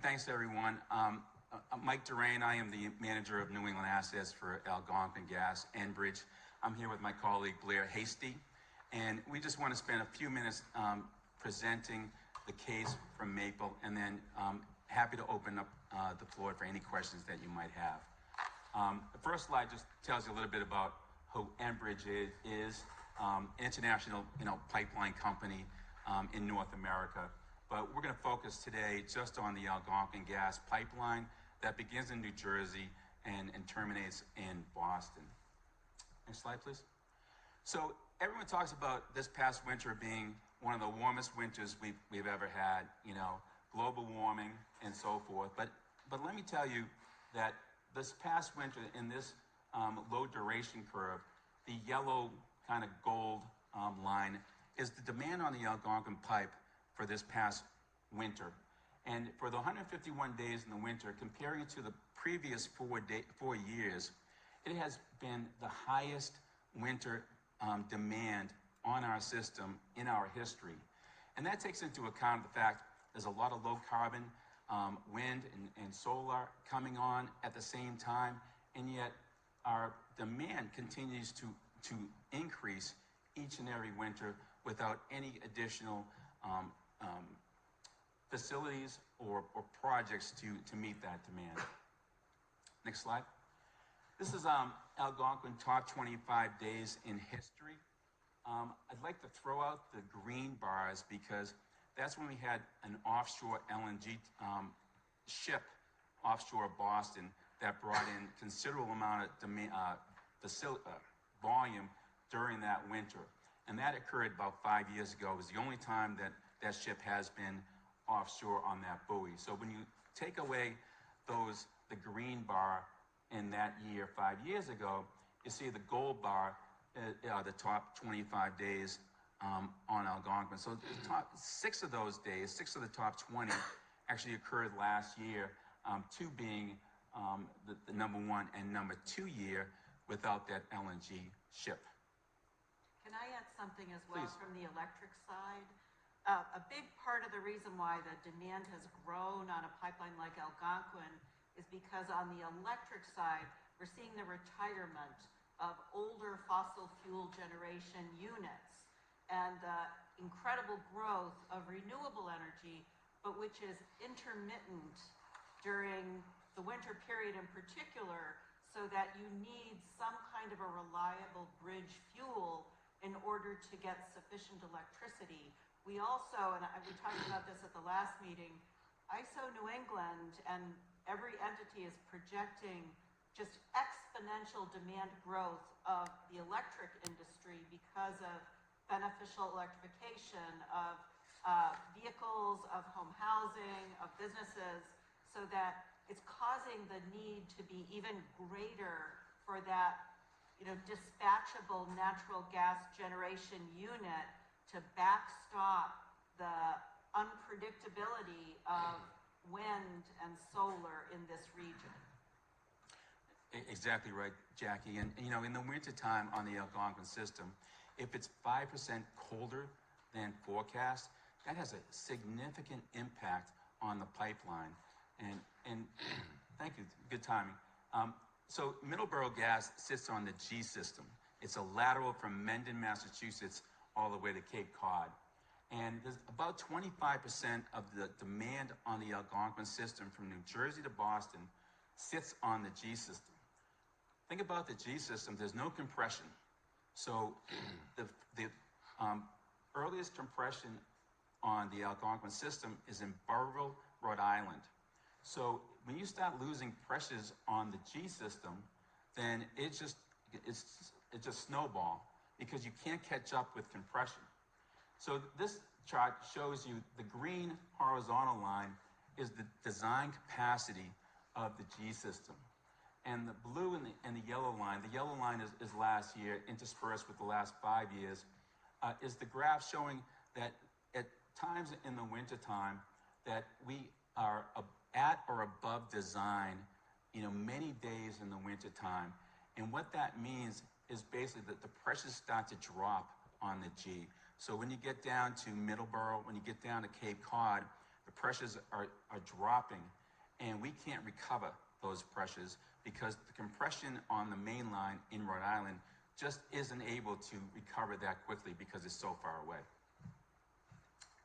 thanks everyone. Mike Durain, I am the manager of New England assets for Algonquin Gas, Enbridge. I'm here with my colleague Blair Hasty, and we just want to spend a few minutes presenting the case from Maple, and then happy to open up the floor for any questions that you might have. The first slide just tells you a little bit about who Enbridge is an international pipeline company in North America. But we're going to focus today just on the Algonquin gas pipeline that begins in New Jersey and terminates in Boston. Next slide, please. So everyone talks about this past winter being one of the warmest winters we've ever had, global warming and so forth. But let me tell you that this past winter in this low duration curve, the yellow kind of gold line is the demand on the Algonquin pipe for this past winter. And for the 151 days in the winter, comparing it to the previous 4 years, it has been the highest winter demand on our system in our history. And that takes into account the fact there's a lot of low carbon wind and solar coming on at the same time, and yet our demand continues to increase each and every winter without any additional facilities or projects to meet that demand. Next slide. This is Algonquin top 25 days in history. I'd like to throw out the green bars because that's when we had an offshore LNG ship offshore Boston that brought in considerable amount of volume during that winter. And that occurred about 5 years ago. It was the only time that ship has been offshore on that buoy. So when you take away the green bar in that year 5 years ago, you see the gold bar are the top 25 days on Algonquin. So the top 6 of those days, 6 of the top 20 actually occurred last year, 2 being the number 1 and number 2 year without that LNG ship. Can I add something as well? Please. From the electric side? A big part of the reason why the demand has grown on a pipeline like Algonquin is because on the electric side, we're seeing the retirement of older fossil fuel generation units and the incredible growth of renewable energy, but which is intermittent during the winter period in particular, so that you need some kind of a reliable bridge fuel in order to get sufficient electricity. We also, and we talked about this at the last meeting, ISO New England and every entity is projecting just exponential demand growth of the electric industry because of beneficial electrification of vehicles, of home housing, of businesses, so that it's causing the need to be even greater for that dispatchable natural gas generation unit to backstop the unpredictability of wind and solar in this region. Exactly right, Jackie. And in the wintertime on the Algonquin system, if it's 5% colder than forecast, that has a significant impact on the pipeline. And thank you, good timing. So Middleborough gas sits on the G system. It's a lateral from Mendon, Massachusetts, all the way to Cape Cod. And there's about 25% of the demand on the Algonquin system from New Jersey to Boston sits on the G system. Think about the G system, there's no compression. So the earliest compression on the Algonquin system is in Burrillville, Rhode Island. So when you start losing pressures on the G system, then it just snowball because you can't catch up with compression. So this chart shows you the green horizontal line is the design capacity of the G system. And the blue and the yellow line is last year, interspersed with the last 5 years, is the graph showing that at times in the wintertime that we are at or above design, many days in the wintertime. And what that means is basically that the pressures start to drop on the G. So when you get down to Middleborough, when you get down to Cape Cod, the pressures are dropping, and we can't recover those pressures because the compression on the main line in Rhode Island just isn't able to recover that quickly because it's so far away.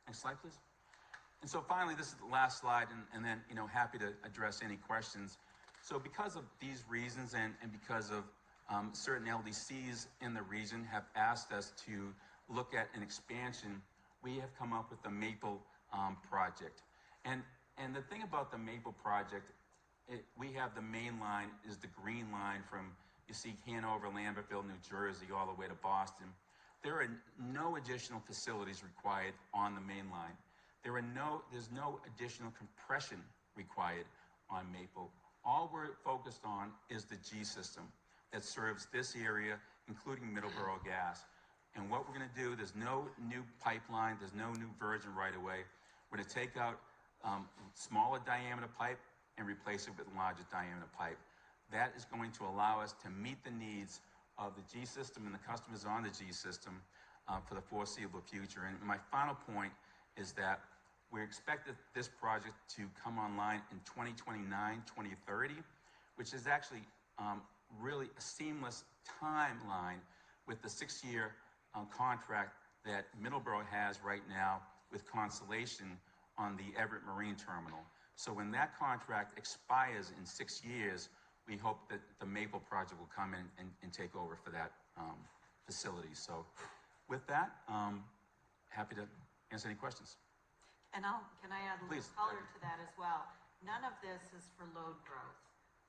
Next slide, please. And so finally, this is the last slide, and then, happy to address any questions. So because of these reasons and because of certain LDCs in the region have asked us to look at an expansion, we have come up with the Maple project. And the thing about the Maple project, we have the main line is the green line from, you see Hanover, Lambertville, New Jersey, all the way to Boston. There are no additional facilities required on the main line. There's no additional compression required on Maple. All we're focused on is the G system that serves this area, including Middleborough gas. And what we're gonna do, there's no new pipeline, there's no new virgin right away. We're gonna take out smaller diameter pipe and replace it with larger diameter pipe. That is going to allow us to meet the needs of the G system and the customers on the G system for the foreseeable future. And my final point is that we expect this project to come online in 2029, 2030, which is actually really a seamless timeline with the 6-year contract that Middleborough has right now with Constellation on the Everett Marine Terminal. So when that contract expires in 6 years, we hope that the Maple project will come in and take over for that facility. So with that, happy to answer any questions. And can I add a little color to that as well? None of this is for load growth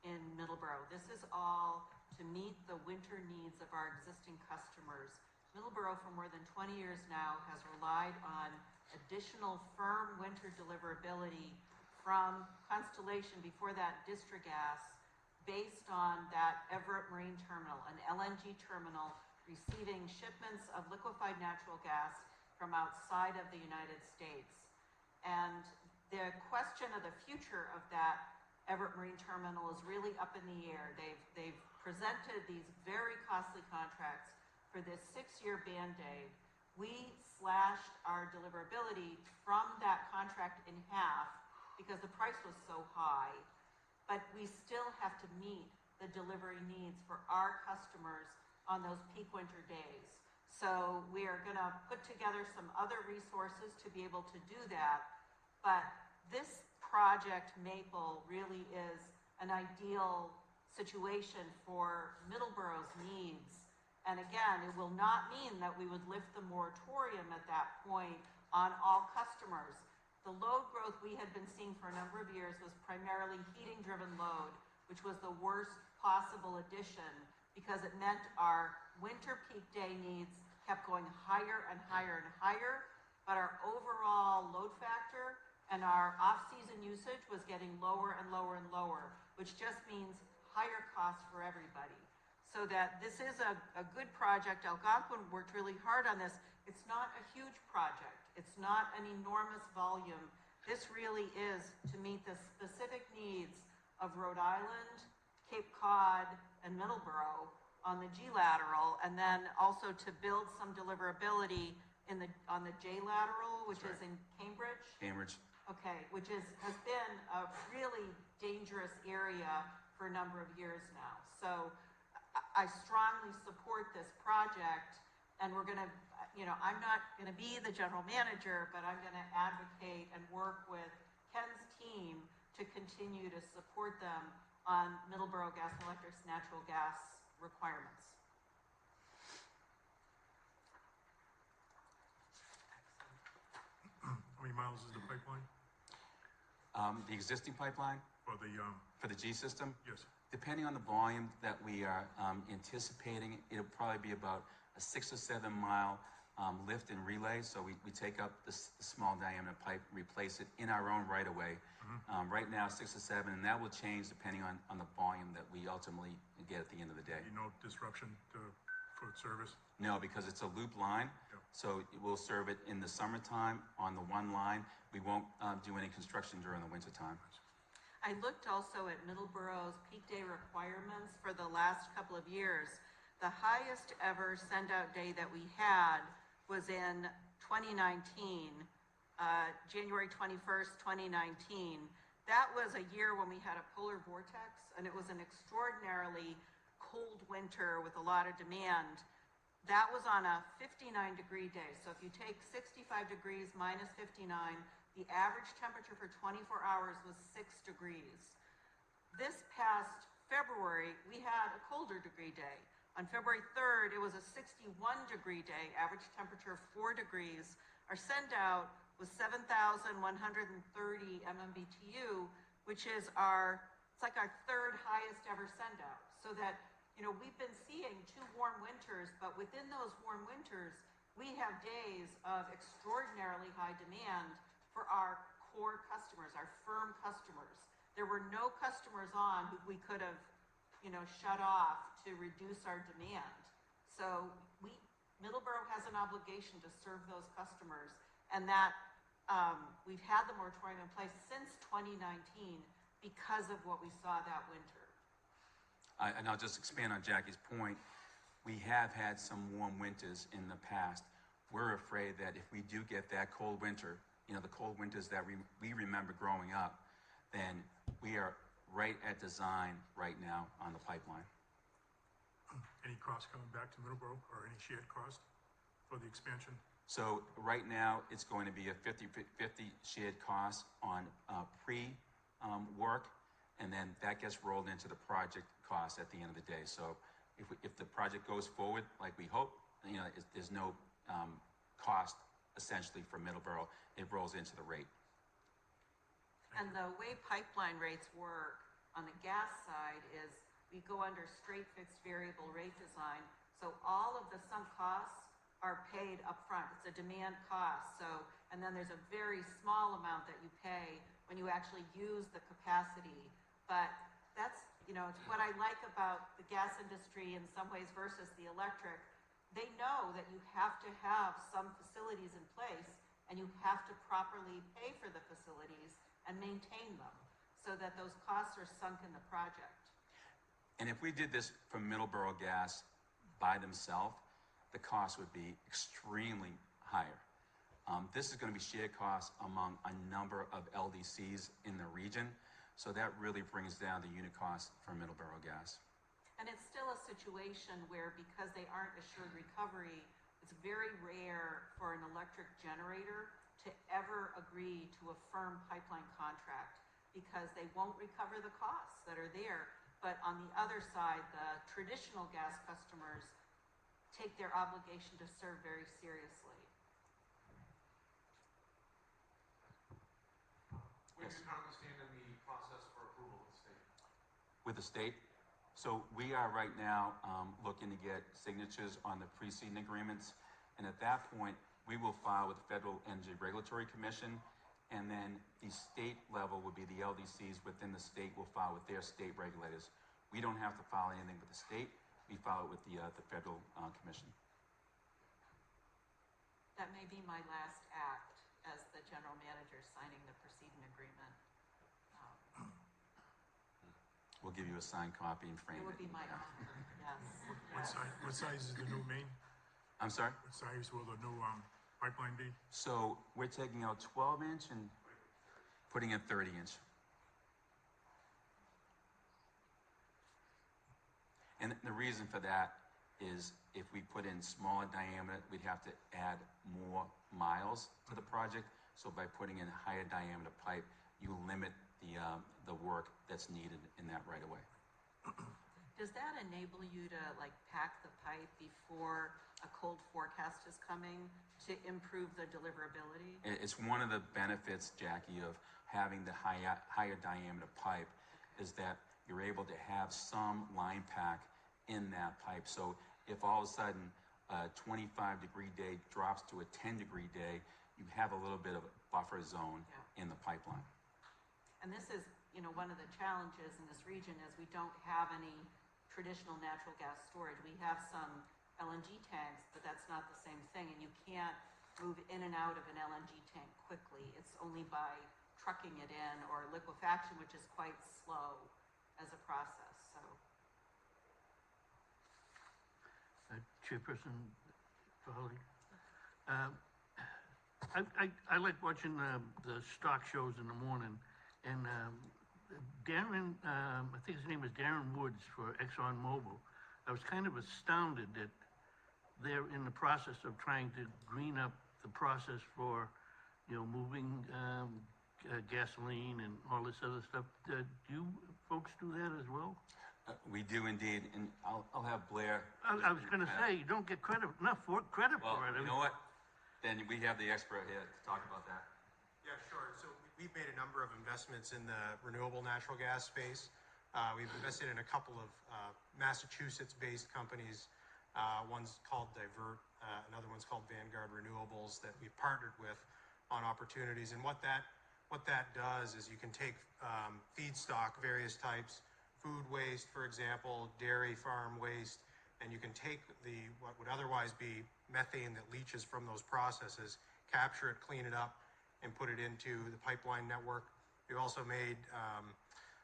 in Middleborough. This is all to meet the winter needs of our existing customers. Middleborough for more than 20 years now has relied on additional firm winter deliverability from Constellation, before that District Gas, based on that Everett Marine Terminal, an LNG terminal receiving shipments of liquefied natural gas from outside of the United States. And the question of the future of that Everett Marine Terminal is really up in the air. They've presented these very costly contracts for this 6-year Band-Aid. We slashed our deliverability from that contract in half because the price was so high, but we still have to meet the delivery needs for our customers on those peak winter days. So we are gonna put together some other resources to be able to do that. But this project, Maple, really is an ideal situation for Middleborough's needs. And again, it will not mean that we would lift the moratorium at that point on all customers. The load growth we had been seeing for a number of years was primarily heating-driven load, which was the worst possible addition because it meant our winter peak day needs kept going higher and higher and higher, but our overall load factor and our off-season usage was getting lower and lower and lower, which just means higher costs for everybody. So that this is a good project. Algonquin worked really hard on this. It's not a huge project. It's not an enormous volume. This really is to meet the specific needs of Rhode Island, Cape Cod, and Middleborough on the G lateral, and then also to build some deliverability on the J lateral, which is in Cambridge. Cambridge. Okay, which has been a really dangerous area for a number of years now. So I strongly support this project, and we're gonna, I'm not gonna be the general manager, but I'm gonna advocate and work with Ken's team to continue to support them on Middleborough Gas and Electric's natural gas requirements. How many miles is the pipeline? The existing pipeline Or the, for the G system, yes, depending on the volume that we are anticipating, it'll probably be about a 6 or 7 mile lift and relay. So we take up the small diameter pipe, replace it in our own right of way. Right now, 6 or 7, and that will change depending on the volume that we ultimately get at the end of the day. no disruption to food service? No, because it's a loop line, so we'll serve it in the summertime on the one line. We won't do any construction during the winter time. I looked also at Middleborough's peak day requirements for the last couple of years. The highest ever send-out day that we had was in 2019, January 21st, 2019. That was a year when we had a polar vortex, and it was an extraordinarily cold winter with a lot of demand. That was on a 59-degree day. So if you take 65 degrees minus 59, the average temperature for 24 hours was 6 degrees. This past February, we had a colder degree day. On February 3rd, it was a 61-degree day, average temperature of 4 degrees. Our send-out was 7,130 MMBTU, which is it's like our third highest ever send-out. So that, we've been seeing 2 warm winters, but within those warm winters, we have days of extraordinarily high demand for our core customers, our firm customers. There were no customers on who we could have, shut off to reduce our demand. So Middleborough has an obligation to serve those customers, and that we've had the moratorium in place since 2019 because of what we saw that winter. And I'll just expand on Jackie's point. We have had some warm winters in the past. We're afraid that if we do get that cold winter, the cold winters that we remember growing up, then we are right at design right now on the pipeline. Any cost coming back to Middleborough or any shared cost for the expansion? So right now, it's going to be a 50-50 shared cost on pre-work, and then that gets rolled into the project cost at the end of the day. So if the project goes forward like we hope, there's no cost essentially for Middleborough. It rolls into the rate. And the way pipeline rates work on the gas side is we go under straight fixed variable rate design. So all of the sunk costs are paid up front. It's a demand cost. So, and then there's a very small amount that you pay when you actually use the capacity. But that's, it's what I like about the gas industry in some ways versus the electric. They know that you have to have some facilities in place, and you have to properly pay for the facilities and maintain them so that those costs are sunk in the project. And if we did this for Middleborough Gas by themselves, the cost would be extremely higher. This is going to be shared costs among a number of LDCs in the region, so that really brings down the unit cost for Middleborough Gas. And it's still a situation where, because they aren't assured recovery, it's very rare for an electric generator to ever agree to a firm pipeline contract because they won't recover the costs that are there. But on the other side, the traditional gas customers take their obligation to serve very seriously. Where do you currently stand in the process for approval with the state? With the state? So we are right now looking to get signatures on the precedent agreements. And at that point, we will file with the Federal Energy Regulatory Commission. And then the state level would be the LDCs within the state will file with their state regulators. We don't have to file anything with the state. We file it with the Federal Commission. That may be my last act as the general manager signing the precedent agreement. We'll give you a signed copy and frame It it. would be my honor, yes. What size is the new main? I'm sorry? What size will the new pipeline be? So we're taking out 12-inch and putting in 30-inch. And the reason for that is if we put in smaller diameter, we'd have to add more miles to the project. So by putting in higher diameter pipe, you limit the work that's needed in that right away. Does that enable you to pack the pipe before a cold forecast is coming to improve the deliverability? It's one of the benefits, Jackie, of having the higher diameter pipe is that you're able to have some line pack in that pipe. So if all of a sudden a 25-degree day drops to a 10-degree day, you have a little bit of a buffer zone in the pipeline. And this is, one of the challenges in this region is we don't have any traditional natural gas storage. We have some LNG tanks, but that's not the same thing. And you can't move in and out of an LNG tank quickly. It's only by trucking it in or liquefaction, which is quite slow as a process. So, Chairperson Farley, I like watching the stock shows in the morning, and Darren, I think his name is Darren Woods for ExxonMobil. I was kind of astounded that they're in the process of trying to green up the process for, moving gasoline and all this other stuff. Do you folks do that as well? We do indeed, and I'll have Blair. I was going to say, you don't get credit for Well, it. you know what? Then we have the expert here to talk about that. Yeah, sure. So we've made a number of investments in the renewable natural gas space. We've invested in a couple of Massachusetts-based companies. One's called Divert, another one's called Vanguard Renewables, that we've partnered with on opportunities. And what that does is you can take feedstock, various types, food waste, for example, dairy farm waste, and you can take what would otherwise be methane that leaches from those processes, capture it, clean it up, and put it into the pipeline network. We've also made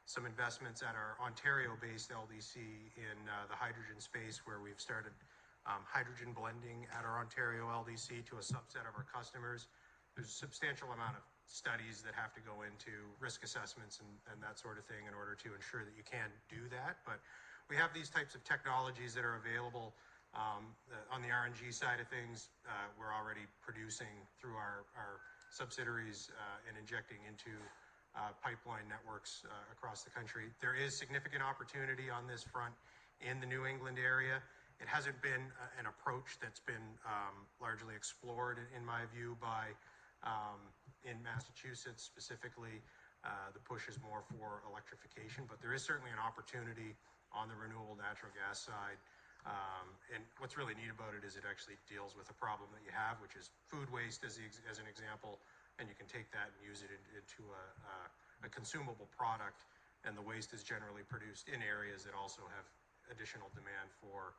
some investments at our Ontario-based LDC in the hydrogen space, where we've started hydrogen blending at our Ontario LDC to a subset of our customers. There's a substantial amount of studies that have to go into risk assessments and that sort of thing in order to ensure that you can do that. But we have these types of technologies that are available. On the RNG side of things, we're already producing through our subsidiaries and injecting into pipeline networks across the country. There is significant opportunity on this front in the New England area. It hasn't been an approach that's been largely explored, in my view, by in Massachusetts specifically. The push is more for electrification, but there is certainly an opportunity on the renewable natural gas side. And what's really neat about it is it actually deals with a problem that you have, which is food waste as an example, and you can take that and use it into a consumable product, and the waste is generally produced in areas that also have additional demand for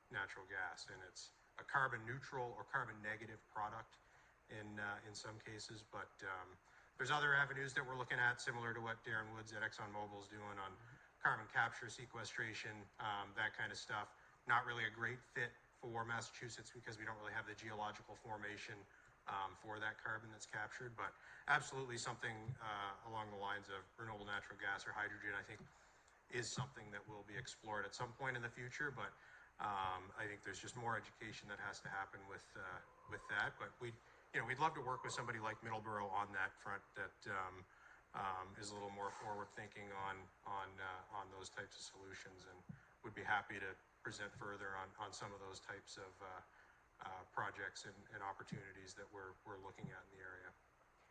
natural gas, and it's a carbon neutral or carbon negative product in some cases. But there's other avenues that we're looking at, similar to what Darren Woods at ExxonMobil is doing on carbon capture, sequestration, that kind of stuff. Not really a great fit for Massachusetts because we don't really have the geological formation for that carbon that's captured, but absolutely something along the lines of renewable natural gas or hydrogen, I think, is something that will be explored at some point in the future. But I think there's just more education that has to happen with that. But we'd love to work with somebody like Middleborough on that front that is a little more forward thinking on those types of solutions, and would be happy to present further on some of those types of projects and opportunities that we're looking at in the area.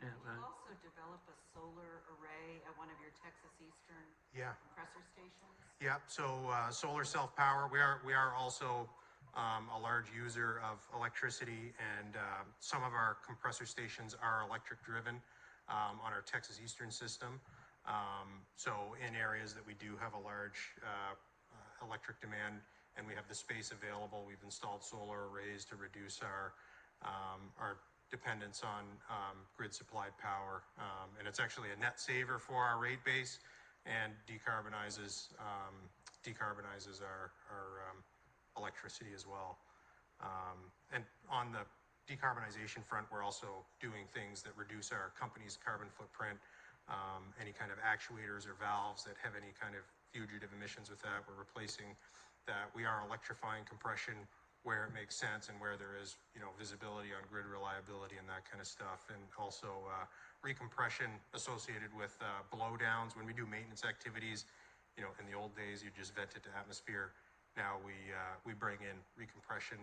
Yeah, You also develop a solar array at one of your Texas Eastern compressor stations. Yeah, so solar self-power. We are also a large user of electricity, and some of our compressor stations are electric driven on our Texas Eastern system. So in areas that we do have a large electric demand and we have the space available, we've installed solar arrays to reduce our dependence on grid supplied power. And it's actually a net saver for our rate base and decarbonizes our electricity as well. And on the decarbonization front, we're also doing things that reduce our company's carbon footprint. Any kind of actuators or valves that have any kind of fugitive emissions with that, we're replacing that. We are electrifying compression where it makes sense and where there is, visibility on grid reliability and that kind of stuff. And also recompression associated with blowdowns. When we do maintenance activities, in the old days, you just vent it to atmosphere. Now we bring in recompression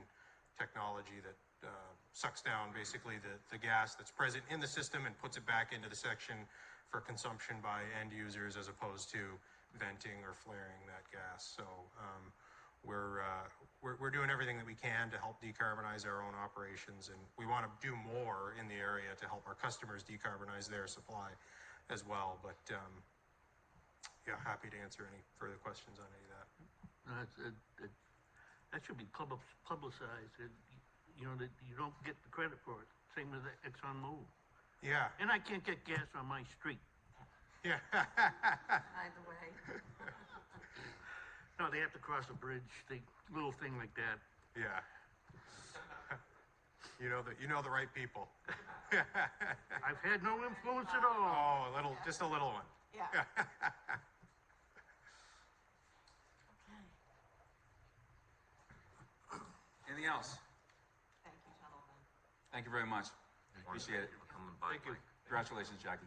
technology that sucks down basically the gas that's present in the system and puts it back into the section for consumption by end users, as opposed to venting or flaring that gas. So we're doing everything that we can to help decarbonize our own operations, and we want to do more in the area to help our customers decarbonize their supply as well. But happy to answer any further questions on any of that. That should be publicized. That you don't get the credit for it. Same with ExxonMobil. Yeah. And I can't get gas on my street. Yeah. Either way. No, they have to cross a bridge, little thing like that. Yeah. You know the right people. I've had no influence at all. Oh, just a little one. Yeah. Okay. Anything else? Thank you, gentlemen. Thank you very much. Appreciate it. Thank you. Congratulations, Jackie.